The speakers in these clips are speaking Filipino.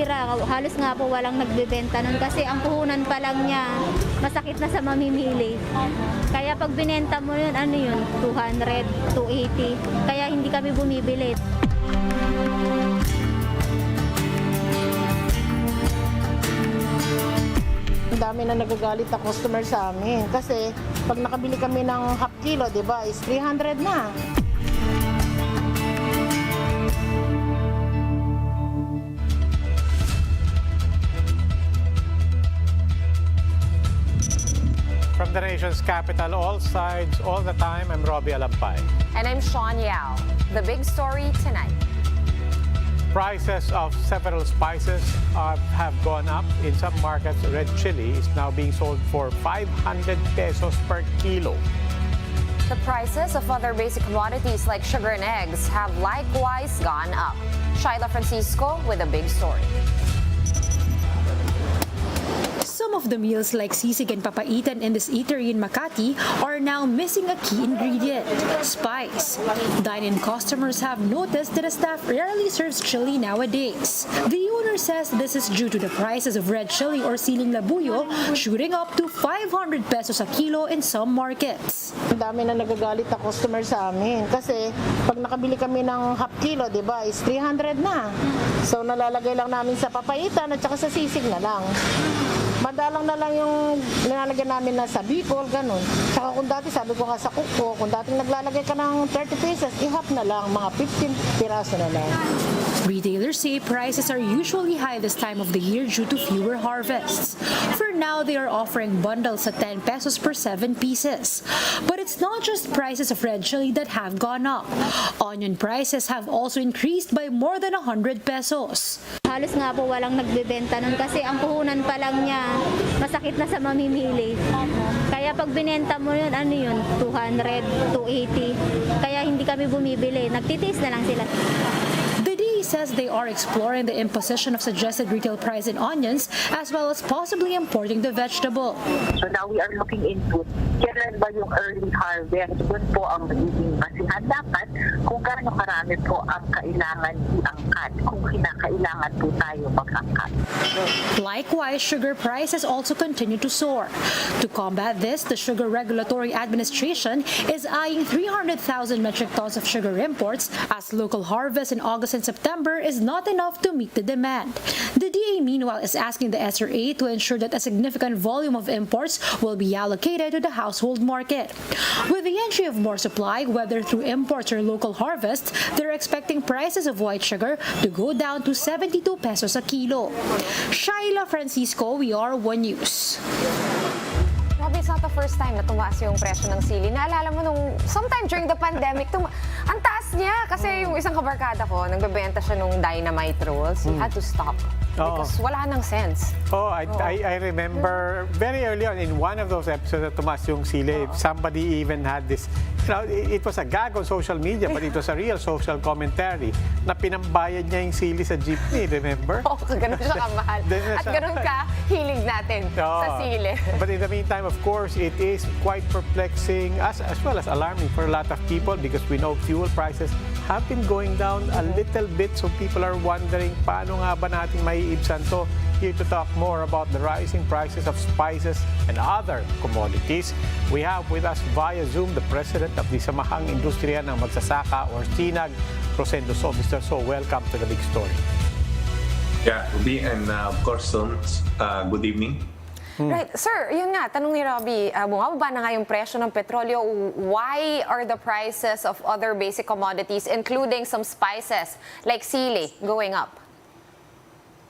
bihira. Halos nga po walang nagbebenta nun kasi ang puhunan pa lang niya masakit na sa mamimili. Kaya pag binenta mo yun, ano yun, 200, 280. Kaya hindi kami bumibili. Ang dami na nagagalit na customer sa amin kasi pag nakabili kami ng half kilo, di ba, is 300 na. From the nation's capital, all sides, all the time, I'm Robbie Alampay. And I'm Sean Yao. The big story tonight. Prices of several spices have gone up. In some markets, red chili is now being sold for 500 pesos per kilo. The prices of other basic commodities like sugar and eggs have likewise gone up. Shaila Francisco with a big story. Some of the meals like sisig and papaitan in this eatery in Makati are now missing a key ingredient, spice. Dine-in customers have noticed that the staff rarely serves chili nowadays. The owner says this is due to the prices of red chili or siling labuyo shooting up to 500 pesos a kilo in some markets. Ang dami na nagagalit na customer sa amin kasi pag nakabili kami ng half kilo, di ba, is 300 na. So nalalagay lang namin sa papaitan at saka sa sisig na lang. Madalang na lang yung nilalagyan namin na sa bicol, ganun. Saka kung dati, sabi ko nga sa kuko, kung dating naglalagay ka ng 30 pesos, i-half na lang, mga 15 piraso na lang. Retailers say prices are usually high this time of the year due to fewer harvests. For now, they are offering bundles at 10 pesos per 7 pieces. But it's not just prices of red chili that have gone up. Onion prices have also increased by more than 100 pesos. Halos nga po walang nagbebenta nun kasi ang puhunan pa lang niya masakit na sa mamimili. Kaya pag binenta mo yun, ano yun, 200, 280. Kaya hindi kami bumibili. Nagtitiis na lang sila. The DA says they are exploring the imposition of suggested retail price in onions as well as possibly importing the vegetable. So now we are looking into kailan ba yung early harvest. Doon po ang magiging basihan dapat kung gaano karami po ang kailangan iangkat, kung kinakailangan po tayo mag-angkat. Likewise, sugar prices also continue to soar. To combat this, the Sugar Regulatory Administration is eyeing 300,000 metric tons of sugar imports as local harvest in August and September is not enough to meet the demand. The DA, meanwhile, is asking the SRA to ensure that a significant volume of imports will be allocated to the household market. With the entry of more supply, whether through imports or local harvests, they're expecting prices of white sugar to go down to 72 pesos a kilo. Shaila Francisco, we are One News. Robbie, it's not the first time na tumaas yung presyo ng sili. Naalala mo nung sometime during the pandemic, ang taas niya kasi yung isang kabarkada ko, nagbebenta siya nung dynamite rolls. He had to stop because wala nang sense. I remember very early on in one of those episodes na tumaas yung sili, somebody even had this, it was a gag on social media, but it was a real social commentary na pinambayad niya yung sili sa jeepney, remember? Oo, ganun siya kamahal. At ganun ka hilig natin sa sili. But in the meantime, of course, it is quite perplexing as well as alarming for a lot of people because we know fuel prices have been going down a little bit, so people are wondering paano nga ba natin maiibsan to. Here to talk more about the rising prices of spices and other commodities, we have with us via Zoom the president of the Samahang Industriya ng Magsasaka or SINAG, Rosendo So. Mr. So, welcome to the big story. Yeah, Ruby, and of course, good evening. Right. Sir, yun nga, tanong ni Robbie, bumababa na nga yung presyo ng petrolyo. Why are the prices of other basic commodities, including some spices like sili, going up?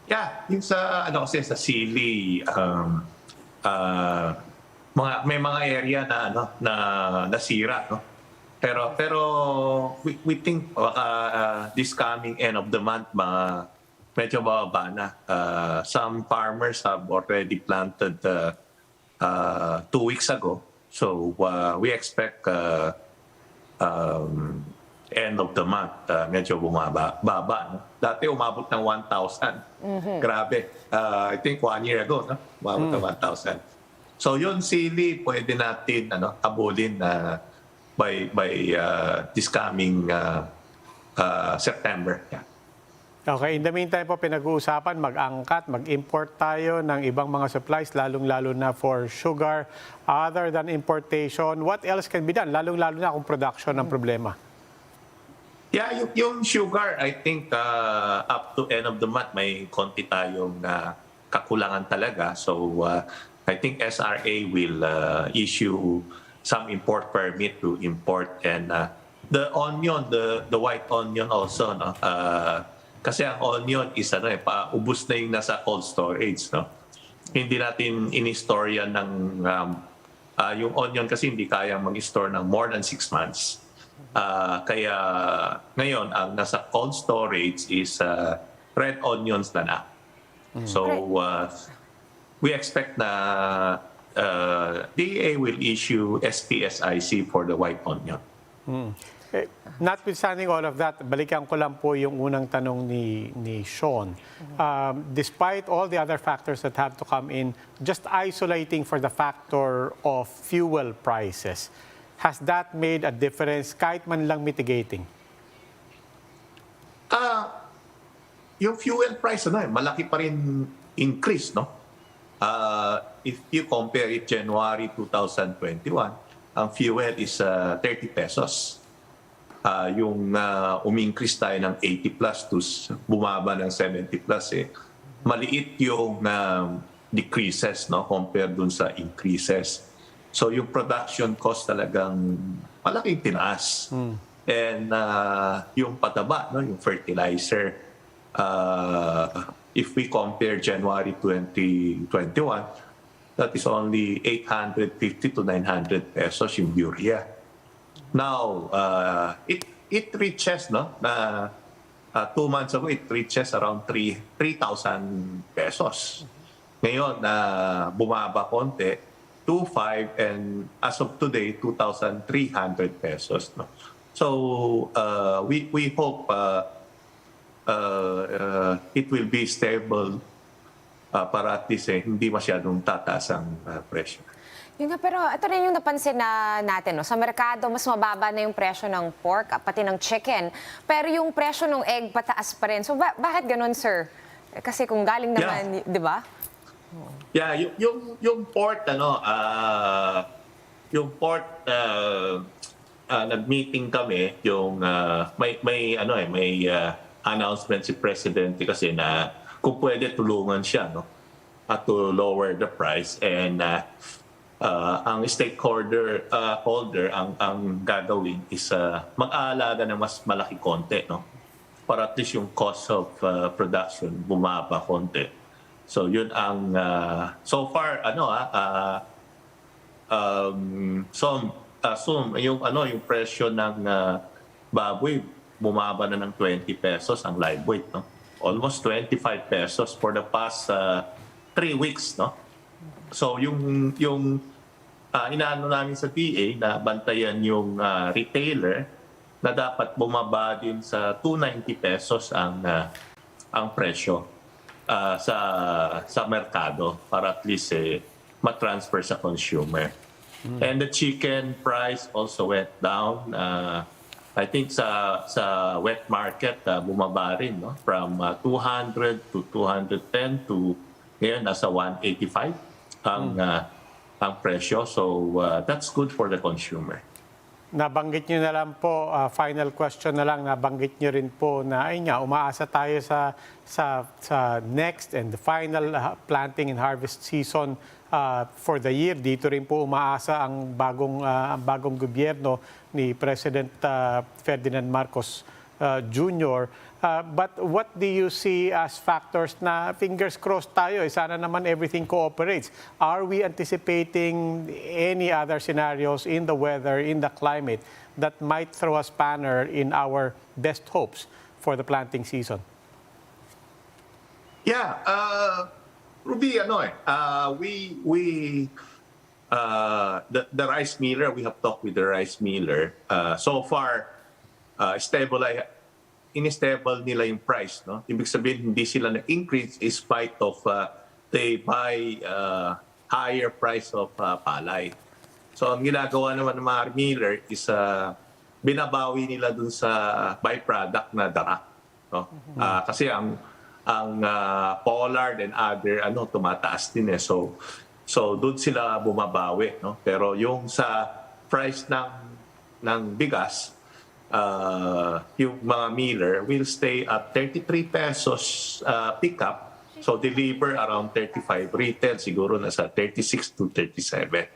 Yeah, yung sa, kasi sa sili, may mga area na nasira, no? Pero we think this coming end of the month, medyo bababa na. Some farmers have already planted 2 weeks ago. So we expect end of the month, medyo baba. No? Dati umabot ng 1,000. Grabe. I think 1 year ago, no? Umabot ng 1,000. So yun, sili, pwede natin abulin by this coming September. Yeah. Okay, in the meantime po, pinag-uusapan, mag-angkat, mag-import tayo ng ibang mga supplies, lalong-lalo na for sugar. Other than importation, what else can be done? Lalong-lalo na kung production ng problema. Yeah, yung sugar, I think up to end of the month, may konti tayong kakulangan talaga. So I think SRA will issue some import permit to import. And the onion, the white onion also, no? Kasi ang onion is paubos na yung nasa cold storage, no? Hindi natin in-store yan ng yung onion kasi hindi kayang mag-store ng more than 6 months. Kaya ngayon ang nasa cold storage is red onions na. So we expect na DA will issue SPSIC for the white onion. Notwithstanding all of that, balikan ko lang po yung unang tanong ni Sean. Despite all the other factors that have to come in, just isolating for the factor of fuel prices, has that made a difference kahit man lang mitigating? Yung fuel price, malaki pa rin increase, no? If you compare it January 2021, ang fuel is 30 pesos. Yung umingkrease tayo ng 80 plus to bumaba ng 70 plus, maliit yung decreases, no, compared dun sa increases. So yung production cost talagang malaking tinaas. And yung pataba, no, yung fertilizer, if we compare January 2021, that is only 850 to 900 pesos yung urea. Now, it reaches, no, na 2 months ago, it reaches around 3,000 pesos. Ngayon, bumaba konti, 2,500, and as of today, 2,300 pesos. No? So, we hope it will be stable para at least hindi masyadong tataas ang presyo. Yun nga, pero ito rin yung napansin natin. No? Sa merkado, mas mababa na yung presyo ng pork, pati ng chicken. Pero yung presyo ng egg, pataas pa rin. So bakit ganun, sir? Kasi kung galing naman, di ba? Yeah, yung pork, nag-meeting kami, yung may announcement si Presidente kasi na kung pwede tulungan siya, no, to lower the price, and ang stakeholder ang gagawin is mag-aalaga ng mas malaki konti, no, para at least yung cost of production bumaba konti. So yun ang so far yung presyo ng baboy bumaba na ng 20 pesos ang live weight, no, almost 25 pesos for the past 3 weeks, no. So yung inaano namin sa DA na bantayan yung retailer na dapat bumaba din sa 290 pesos ang presyo sa merkado para at least ma-transfer sa consumer. And the chicken price also went down. I think sa wet market bumaba rin, no, from 200 to 210 to ngayon nasa 185 ang presyo. So that's good for the consumer. Nabanggit nyo na lang po, final question na lang, nabanggit nyo rin po na umaasa tayo sa next and the final planting and harvest season for the year. Dito rin po umaasa ang bagong gobyerno ni President Ferdinand Marcos Jr. But what do you see as factors na fingers crossed tayo, sana naman everything cooperates? Are we anticipating any other scenarios in the weather, in the climate that might throw a spanner in our best hopes for the planting season? Yeah, Ruby, the rice miller, we have talked with the rice miller. So far, in-stable nila yung price, no? Ibig sabihin, hindi sila na-increase in spite of they buy higher price of palay. So, ang ginagawa naman ng mga miller is binabawi nila dun sa byproduct na dara. no? Kasi ang pollard and other tumataas din eh. So doon sila bumabawi, no? Pero yung sa price ng bigas, yung mga miller will stay at 33 pesos pickup. So deliver around 35, retail siguro nasa 36 to 37.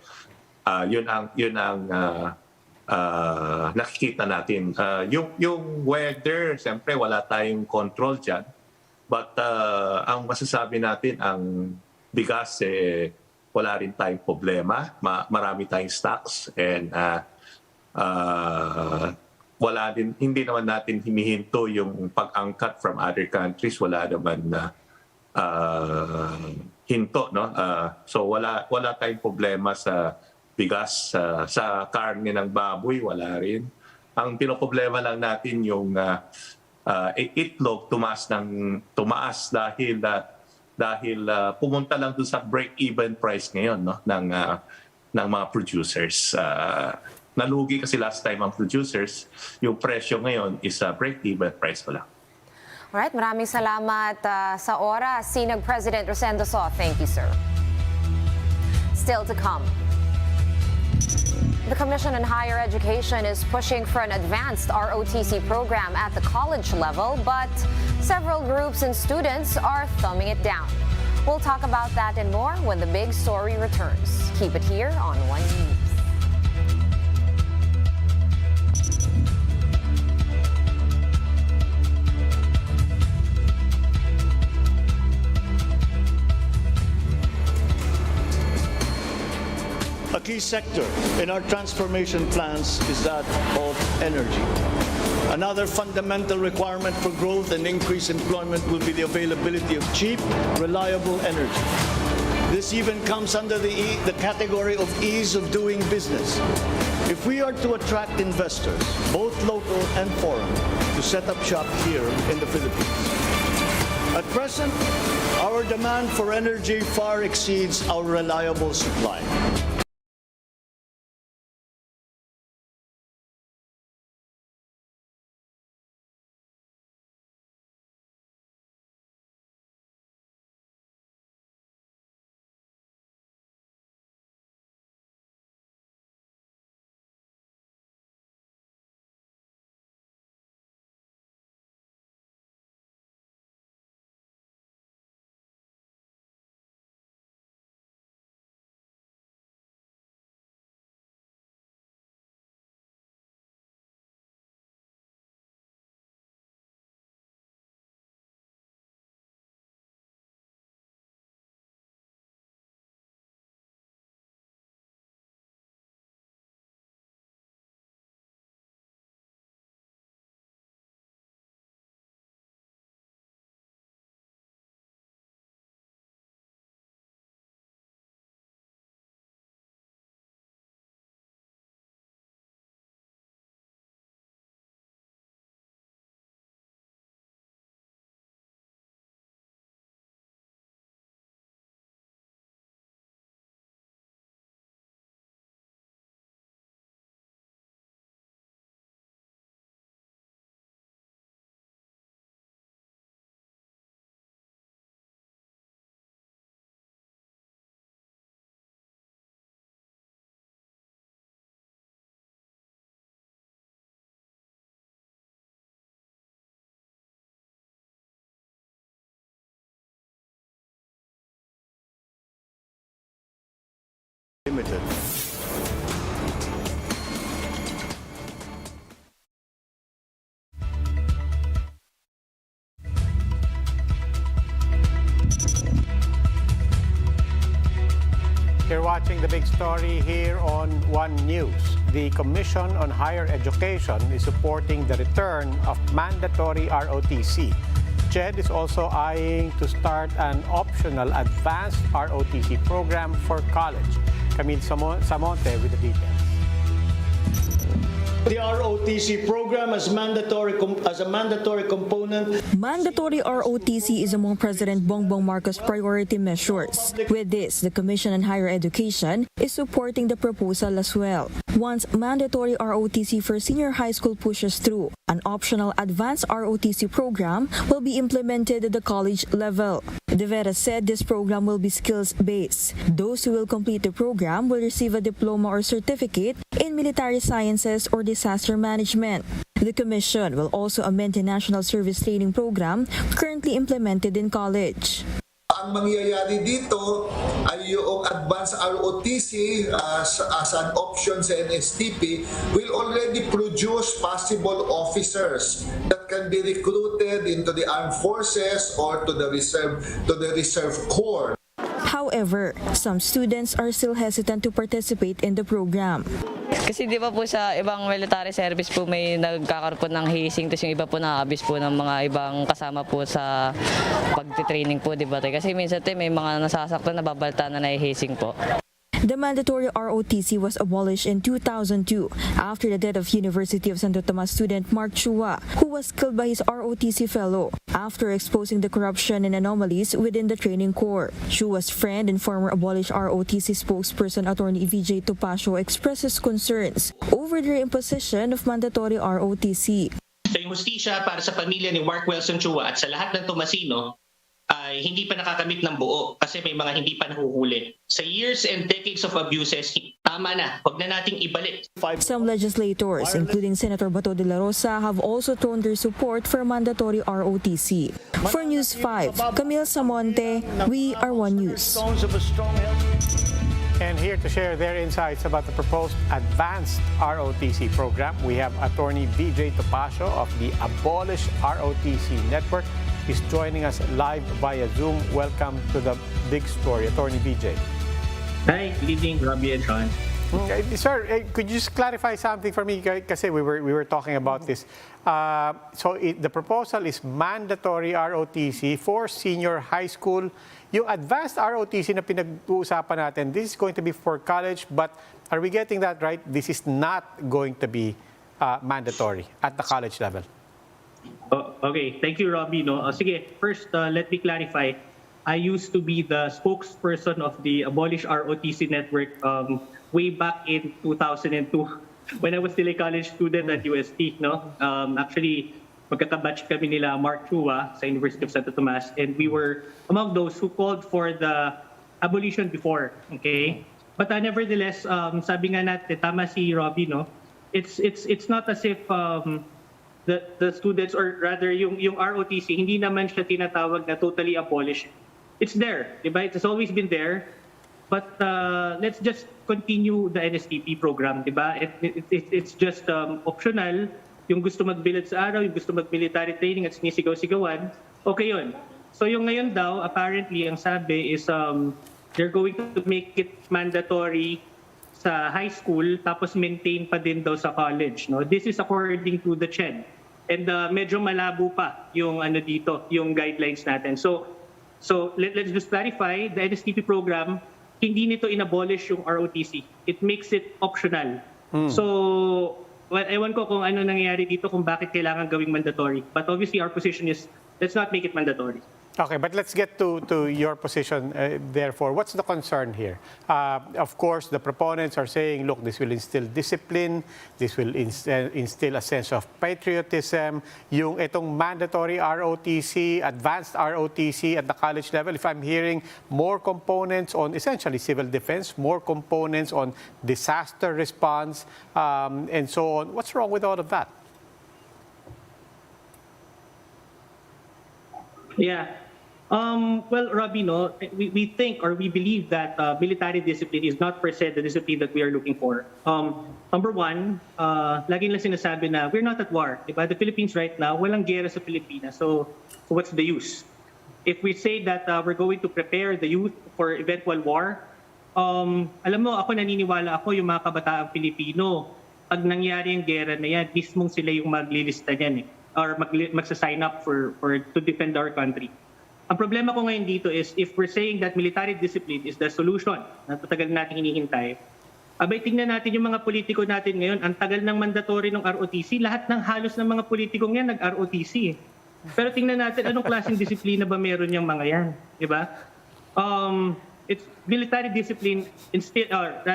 Yun ang nakikita natin. Yung weather, siyempre wala tayong control diyan. But ang masasabi natin, ang bigas wala rin tayong problema. Marami tayong stocks and hindi naman natin hinihinto yung pag-angkat from other countries. Wala naman hinto, no? So wala tayong problema sa bigas, sa karne ng baboy, wala rin. Ang pinoproblema lang natin yung itlog tumaas dahil pumunta lang doon sa break-even price ngayon, no, ng mga producers. Nalugi kasi last time ang producers, yung presyo ngayon is break-even price pa lang. Alright, maraming salamat sa oras. SINAG President Rosendo So, thank you, sir. Still to come. The Commission on Higher Education is pushing for an advanced ROTC program at the college level, but several groups and students are thumbing it down. We'll talk about that and more when the big story returns. Keep it here on One News. A key sector in our transformation plans is that of energy. Another fundamental requirement for growth and increased employment will be the availability of cheap, reliable energy. This even comes under the category of ease of doing business. If we are to attract investors, both local and foreign, to set up shop here in the Philippines. At present, our demand for energy far exceeds our reliable supply. Limited. You're watching the big story here on One News. The Commission on Higher Education is supporting the return of mandatory ROTC. CHED is also eyeing to start an optional advanced ROTC program for college. Camille Samonte with the details. The ROTC program as a mandatory component. Mandatory ROTC is among President Bongbong Marcos' priority measures. With this, the Commission on Higher Education is supporting the proposal as well. Once mandatory ROTC for senior high school pushes through, an optional advanced ROTC program will be implemented at the college level. De Vera said this program will be skills-based. Those who will complete the program will receive a diploma or certificate in military sciences or disaster management. The Commission will also amend the National Service Training Program currently implemented in college. Ang mangyayari dito ay yung advanced ROTC as an option sa NSTP will already produce possible officers that can be recruited into the armed forces or to the reserve corps. However, some students are still hesitant to participate in the program. Kasi di ba po sa ibang military service po may nagkakaroon po ng hazing, tapos yung iba po na-abuse po ng mga ibang kasama po sa pagtitraining po, di ba? Kasi minsan may mga nasasaktan na babalta na hazing po. The mandatory ROTC was abolished in 2002 after the death of University of Santo Tomas student Mark Chua, who was killed by his ROTC fellow after exposing the corruption and anomalies within the training corps. Chua's friend and former abolished ROTC spokesperson Attorney VJ Topacio expresses concerns over the imposition of mandatory ROTC. Sa hustisya para sa pamilya ni Mark Wilson Chua at sa lahat ng Tomasino ay hindi pa nakakamit ng buo kasi may mga hindi pa nahuhuli. Sa years and decades of abuses, tama na, huwag na nating ibalik. Some legislators, including Senator Bato de la Rosa, have also thrown their support for mandatory ROTC. For News 5, Camille Samonte, We Are One News. And here to share their insights about the proposed advanced ROTC program, we have Attorney VJ Topacio of the Abolish ROTC Network. He's joining us live via Zoom. Welcome to the big story, Attorney VJ. Hi, good evening, Robbie and Sean. Okay, sir, could you just clarify something for me? Kasi we were talking about this. The proposal is mandatory ROTC for senior high school. Yung advanced ROTC na pinag-uusapan natin, this is going to be for college, but are we getting that right? This is not going to be mandatory at the college level. Okay, thank you, Robbie. Sige, first, let me clarify. I used to be the spokesperson of the Abolish ROTC Network way back in 2002 when I was still a college student at UST. Actually, magkakabatch kami nila Mark Chua sa University of Santo Tomas, and we were among those who called for the abolition before. Okay, but nevertheless, sabi nga natin, tama si Robbie, it's not as if the students, or rather yung ROTC, hindi naman siya tinatawag na totally abolished. It's there, diba? It has always been there. But let's just continue the NSTP program, diba? It's just optional. Yung gusto magbilad sa araw, yung gusto mag-military training at sinisigaw-sigawan, okay yun. So yung ngayon daw, apparently, ang sabi is they're going to make it mandatory sa high school, tapos maintain pa din daw sa college. This is according to the CHED. And medyo malabo pa yung dito, yung guidelines natin. So let's just clarify, the NSTP program, hindi nito inabolish yung ROTC. It makes it optional. So, ewan ko kung ano nangyayari dito, kung bakit kailangan gawing mandatory. But obviously, our position is, let's not make it mandatory. Okay, but let's get to your position, therefore. What's the concern here? Of course, the proponents are saying, look, this will instill discipline, this will instill a sense of patriotism. Yung itong mandatory ROTC, advanced ROTC at the college level, if I'm hearing more components on essentially civil defense, more components on disaster response, and so on, what's wrong with all of that? Yeah. Well, Robbie, we think or we believe that military discipline is not per se the discipline that we are looking for. Number one, lagi lang sinasabi na we're not at war. Diba? The Philippines right now, walang gera sa Pilipinas. So what's the use? If we say that we're going to prepare the youth for eventual war, alam mo, ako naniniwala ako yung mga kabataang Pilipino, pag nangyari yung gera na yan, mismong sila yung maglilista niyan or magsa-sign up to defend our country. Ang problema ko ngayon dito is if we're saying that military discipline is the solution na patagal natin hinihintay, Abay, tingnan natin yung mga politiko natin ngayon. Ang tagal ng mandatory ng ROTC. Lahat ng halos ng mga politikong yan nag-ROTC. Pero tingnan natin anong klaseng disiplina ba meron yung mga yan. Diba? It's military discipline.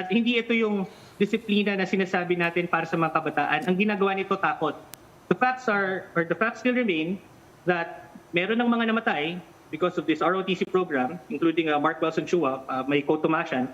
Hindi ito yung disiplina na sinasabi natin para sa mga kabataan. Ang ginagawa nito takot. The facts still remain that meron ng mga namatay because of this ROTC program, including Mark Wilson Chua, may Topacio.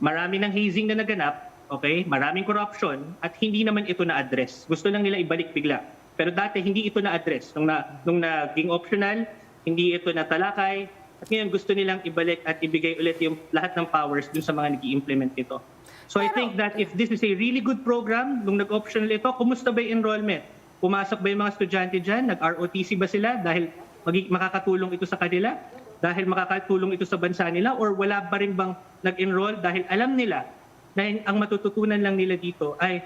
Marami ng hazing na naganap, okay? Maraming corruption at hindi naman ito na-address. Gusto lang nila ibalik bigla. Pero dati hindi ito na-address. Nung naging optional, hindi ito natalakay. At ngayon gusto nilang ibalik at ibigay ulit yung lahat ng powers dun sa mga nag-i-implement ito. So I think that if this is a really good program, nung nag-optional ito, kumusta ba yung enrollment? Pumasok ba yung mga estudyante dyan? Nag-ROTC ba sila dahil makakatulong ito sa kanila? Dahil makakatulong ito sa bansa nila? Or wala ba rin bang nag-enroll dahil alam nila na ang matututunan lang nila dito ay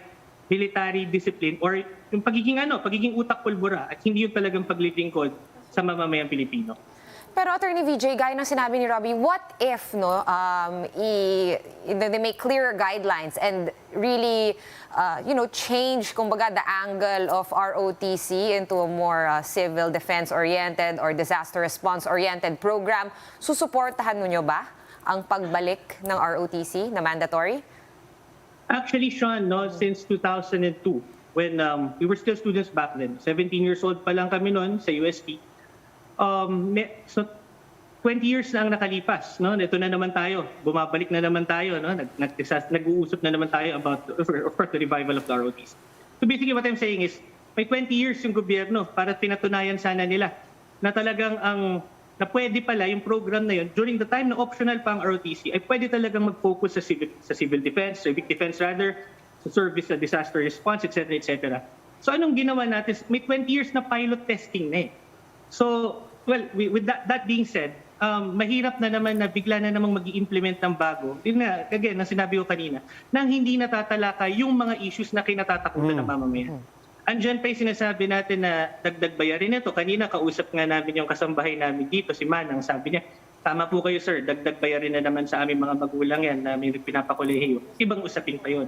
military discipline or yung pagiging utak pulbura at hindi yung talagang paglilingkod sa mamamayang Pilipino. Pero Attorney VJ, gaya ng sinabi ni Robbie, what if they make clearer guidelines and really change kumbaga the angle of ROTC into a more civil defense-oriented or disaster response-oriented program? Susuportahan niyo ba ang pagbalik ng ROTC na mandatory? Actually, Sean, since 2002, when we were still students back then, 17 years old pa lang kami noon sa UST, so 20 years na ang nakalipas, no? Ito na naman tayo, bumabalik na naman tayo, no? Nag-uusap na naman tayo about, of course, the revival of the ROTC. So basically what I'm saying is, may 20 years yung gobyerno para pinatunayan sana nila na talagang na pwede pala yung program na yun, during the time na optional pa ang ROTC, ay pwede talagang mag-focus sa civil defense, civic defense rather, sa service, sa disaster response, etc., etc. So anong ginawa natin? May 20 years na pilot testing na eh. So, well, with that being said, mahirap na naman na bigla na namang mag-i-implement ng bago. Yun nga, again, na sinabi ko kanina, nang hindi natatalakay yung mga issues na kinatatakutan ng mamamayan. Andyan pa yung sinasabi natin na dagdag bayarin ito. Kanina, kausap nga namin yung kasambahay namin dito, si Manang, sabi niya, tama po kayo sir, dagdag bayarin na naman sa aming mga magulang yan na may pinapakolehiyo. Ibang usapin pa yun.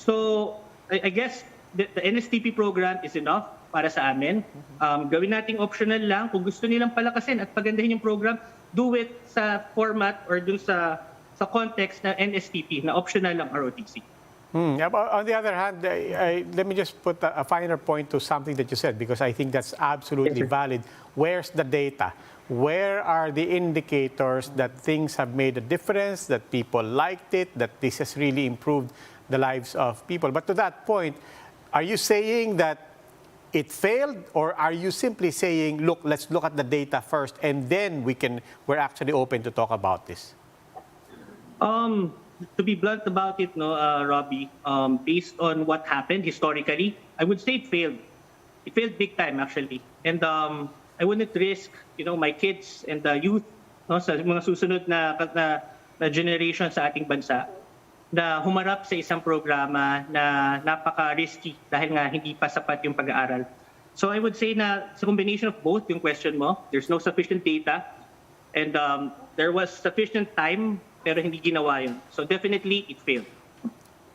So, I guess the NSTP program is enough para sa amin. Gawin nating optional lang. Kung gusto nilang palakasin at pagandahin yung program, do it sa format or dun sa context ng NSTP na optional lang ROTC. On the other hand, let me just put a finer point to something that you said, because I think that's absolutely valid. Where's the data? Where are the indicators that things have made a difference, that people liked it, that this has really improved the lives of people? But to that point, are you saying that it failed, or are you simply saying, look, let's look at the data first, and then we're actually open to talk about this? To be blunt about it, Robbie, based on what happened historically, I would say it failed. It failed big time, actually. And I wouldn't risk, my kids and the youth, sa mga susunod na generation sa ating bansa, na humarap sa isang programa na napaka-risky dahil nga hindi pa sapat yung pag-aaral. So I would say na sa combination of both yung question mo, there's no sufficient data and there was sufficient time pero hindi ginawa yun. So definitely, it failed.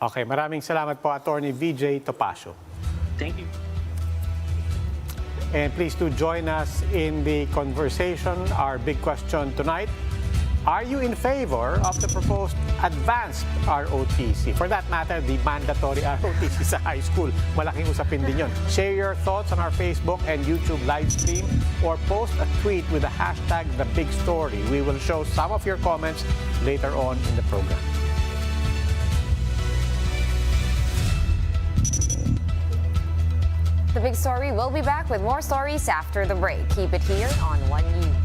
Okay, maraming salamat po, Attorney VJ Topacio. Thank you. And please do join us in the conversation. Our big question tonight, are you in favor of the proposed advanced ROTC? For that matter, the mandatory ROTC sa high school. Malaking usapin din yun. Share your thoughts on our Facebook and YouTube live stream or post a tweet with the hashtag #TheBigStory. We will show some of your comments later on in the program. The Big Story will be back with more stories after the break. Keep it here on One News.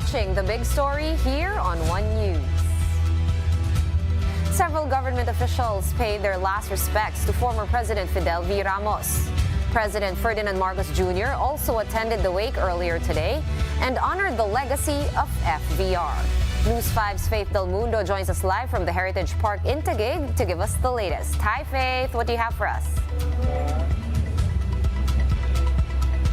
watching The Big Story here on One News. Several government officials paid their last respects to former President Fidel V. Ramos. President Ferdinand Marcos Jr. also attended the wake earlier today and honored the legacy of FVR. News 5's Faith Del Mundo joins us live from the Heritage Park in Taguig to give us the latest. Hi, Faith. What do you have for us?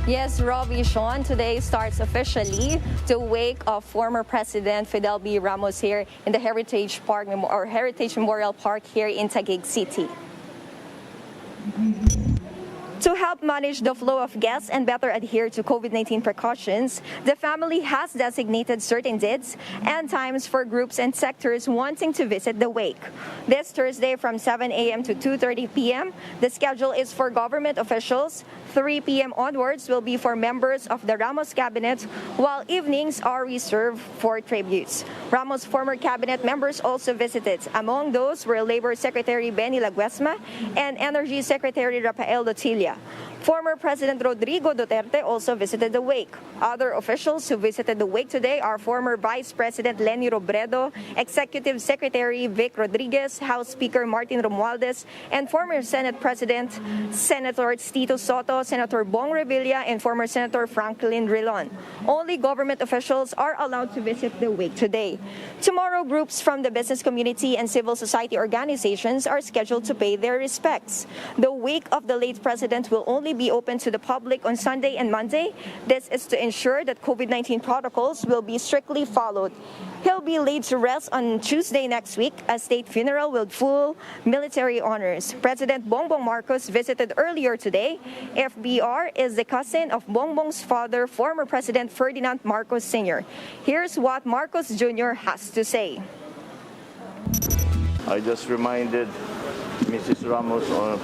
Yes, Robbie, Sean, today starts officially the wake of former President Fidel B. Ramos here in the Heritage Park or Heritage Memorial Park here in Taguig City. To help manage the flow of guests and better adhere to COVID-19 precautions, the family has designated certain dates and times for groups and sectors wanting to visit the wake. This Thursday from 7 a.m. to 2:30 p.m., the schedule is for government officials. 3 p.m. onwards will be for members of the Ramos cabinet, while evenings are reserved for tributes. Ramos' former cabinet members also visited. Among those were Labor Secretary Benny Laguesma and Energy Secretary Rafael Lotilla. Former President Rodrigo Duterte also visited the wake. Other officials who visited the wake today are former Vice President Leni Robredo, Executive Secretary Vic Rodriguez, House Speaker Martin Romualdez, and former Senate President Senator Tito Soto, Senator Bong Revilla, and former Senator Franklin Rilon. Only government officials are allowed to visit the wake today. Tomorrow, groups from the business community and civil society organizations are scheduled to pay their respects. The wake of the late president will only be open to the public on Sunday and Monday. This is to ensure that COVID-19 protocols will be strictly followed. He'll be laid to rest on Tuesday next week, a state funeral with full military honors. President Bongbong Marcos visited earlier today. FBR is the cousin of Bongbong's father, former President Ferdinand Marcos Sr. Here's what Marcos Jr. has to say. I just reminded Mrs. Ramos on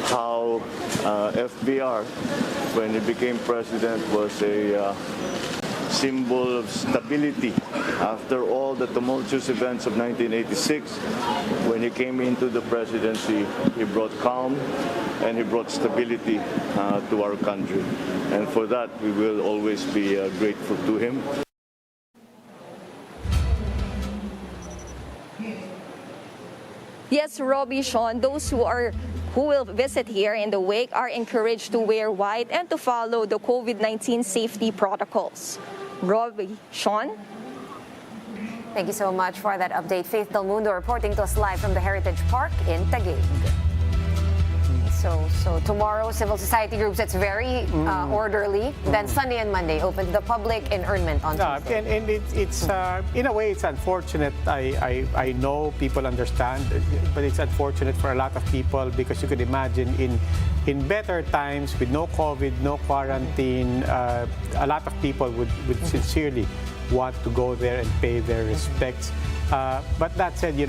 how FBR, when he became president, was a symbol of stability. After all the tumultuous events of 1986, when he came into the presidency, he brought calm and he brought stability to our country. And for that, we will always be grateful to him. Yes, Robbie, Sean, those who will visit here in the wake are encouraged to wear white and to follow the COVID-19 safety protocols. Robbie, Sean? Thank you so much for that update. Faith Del Mundo reporting to us live from the Heritage Park in Taguig. So tomorrow, civil society groups, it's very orderly. Then Sunday and Monday, open to the public and Ernment on Tuesday. And it's in a way, it's unfortunate. I know people understand, but it's unfortunate for a lot of people because you could imagine in better times with no COVID, no quarantine, a lot of people would sincerely want to go there and pay their respects. But that said,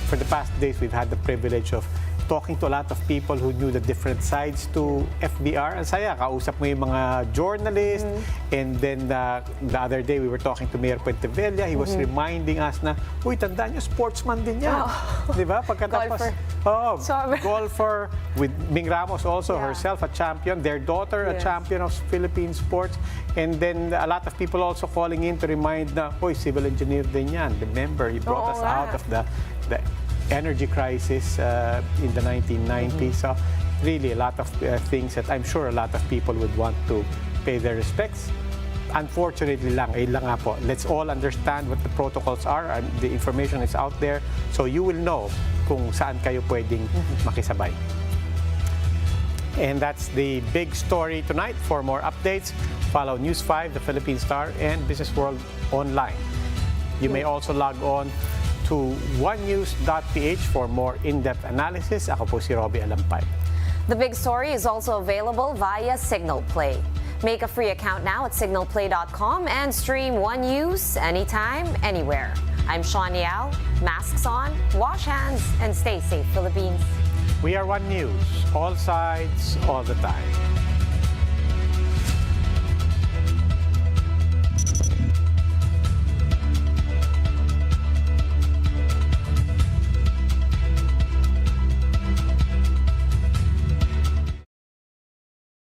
for the past days, we've had the privilege of talking to a lot of people who knew the different sides to FBR. Ang saya, kausap mo yung mga journalists. And then the other day, we were talking to Mayor Puentevilla. He was reminding us na, uy, tandaan nyo, sportsman din yan. Di ba? Pagkatapos, golfer with Ming Ramos also, herself a champion. Their daughter, a champion of Philippine sports. And then a lot of people also calling in to remind na, uy, civil engineer din yan. Remember, he brought us out of the energy crisis in the 1990s. So really a lot of things that I'm sure a lot of people would want to pay their respects. Unfortunately let's all understand what the protocols are and the information is out there so you will know kung saan kayo pwedeng makisabay. And that's the big story tonight. For more updates, follow News 5, The Philippine Star, and Business World online. You may also log on to onenews.ph for more in-depth analysis. Ako po si Robbie Alampay. The Big Story is also available via Signal Play. Make a free account now at signalplay.com and stream One News anytime, anywhere. I'm Sean Yao. Masks on, wash hands, and stay safe, Philippines. We are One News, all sides, all the time.